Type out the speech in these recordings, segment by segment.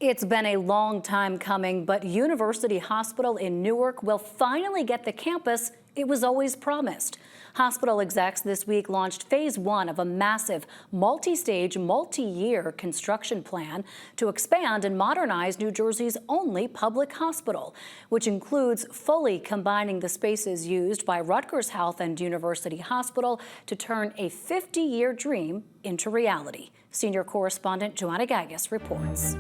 It's been a long time coming, but University Hospital in Newark will finally get the campus it was always promised. Hospital execs this week launched phase one of a massive multi-stage, multi-year construction plan to expand and modernize New Jersey's only public hospital, which includes fully combining the spaces used by Rutgers Health and University Hospital to turn a 50-year dream into reality. Senior correspondent Joanna Gagis reports.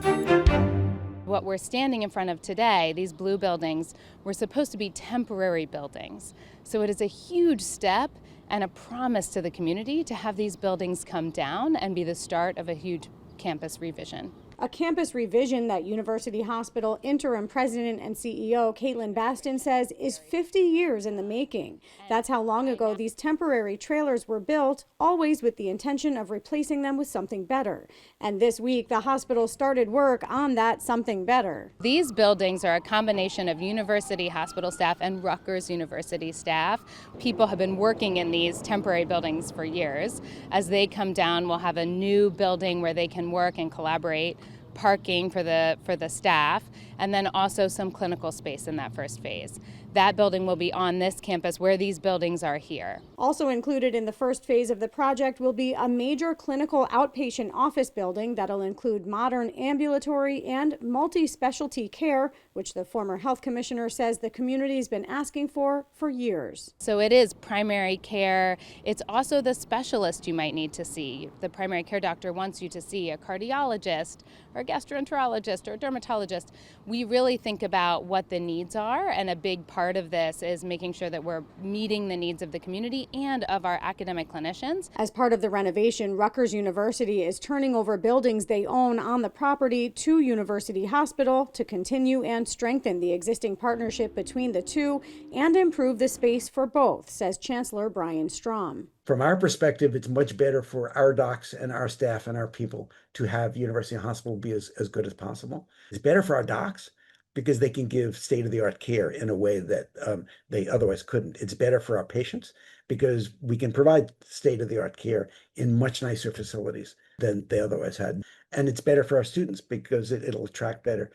What we're standing in front of today, these blue buildings, were supposed to be temporary buildings. So it is a huge step and a promise to the community to have these buildings come down and be the start of a huge campus revision. A campus revision that University Hospital interim president and CEO Caitlin Bastin says is 50 years in the making. That's how long ago these temporary trailers were built, always with the intention of replacing them with something better. And this week, the hospital started work on that something better. These buildings are a combination of University Hospital staff and Rutgers University staff. People have been working in these temporary buildings for years. As they come down, we'll have a new building where they can work and collaborate, parking for the staff, and then also some clinical space in that first phase. That building will be on this campus where these buildings are here. Also included in the first phase of the project will be a major clinical outpatient office building that'll include modern ambulatory and multi-specialty care, which the former health commissioner says the community's been asking for years. So it is primary care. It's also the specialist you might need to see. The primary care doctor wants you to see a cardiologist or a gastroenterologist or a dermatologist. We really think about what the needs are, and a big part of this is making sure that we're meeting the needs of the community and of our academic clinicians. As part of the renovation, Rutgers University is turning over buildings they own on the property to University Hospital to continue and strengthen the existing partnership between the two and improve the space for both, says Chancellor Brian Strom. From our perspective, it's much better for our docs and our staff and our people to have University Hospital be as good as possible. It's better for our docs because they can give state-of-the-art care in a way that they otherwise couldn't. It's better for our patients because we can provide state-of-the-art care in much nicer facilities than they otherwise had. And it's better for our students because it'll attract better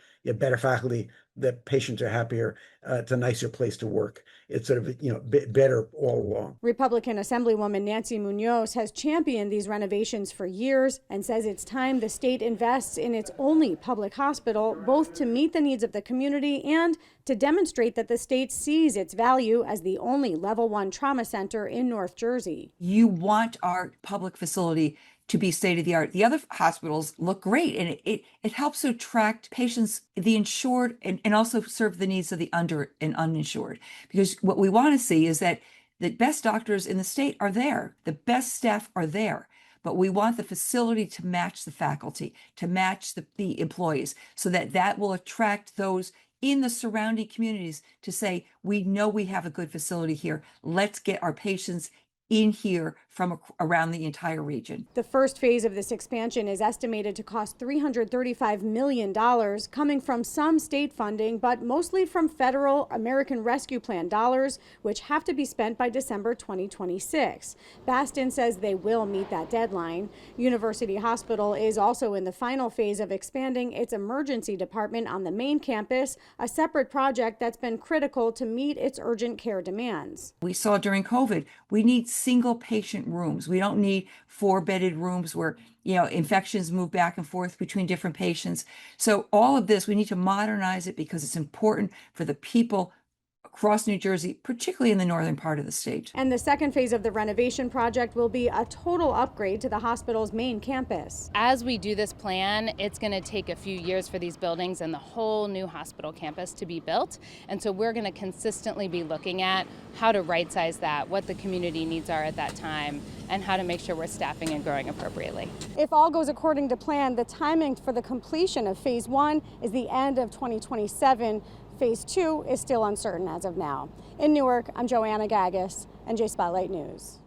faculty. The patients are happier. It's a nicer place to work. It's sort of, better all along. Republican Assemblywoman Nancy Munoz has championed these renovations for years and says it's time the state invests in its only public hospital, both to meet the needs of the community and to demonstrate that the state sees its value as the only level 1 trauma center in North Jersey. You want our public facility to be state of the art. The other hospitals look great, and it helps to attract patients, the insured, and also serve the needs of the under and uninsured. Because what we want to see is that the best doctors in the state are there, the best staff are there, but we want the facility to match the faculty, to match the employees, so that will attract those in the surrounding communities to say, we know we have a good facility here. Let's get our patients in here from around the entire region. The first phase of this expansion is estimated to cost $335 million, coming from some state funding, but mostly from federal American Rescue Plan dollars, which have to be spent by December 2026. Bastin says they will meet that deadline. University Hospital is also in the final phase of expanding its emergency department on the main campus, a separate project that's been critical to meet its urgent care demands. We saw during COVID, we need single patient rooms. We don't need 4-bedded rooms where, infections move back and forth between different patients. So all of this, we need to modernize it because it's important for the people across New Jersey, particularly in the northern part of the state. And the second phase of the renovation project will be a total upgrade to the hospital's main campus. As we do this plan, it's going to take a few years for these buildings and the whole new hospital campus to be built. And so we're going to consistently be looking at how to right size that, what the community needs are at that time, and how to make sure we're staffing and growing appropriately. If all goes according to plan, the timing for the completion of phase 1 is the end of 2027. Phase 2 is still uncertain as of now. In Newark, I'm Joanna Gagis, NJ Spotlight News.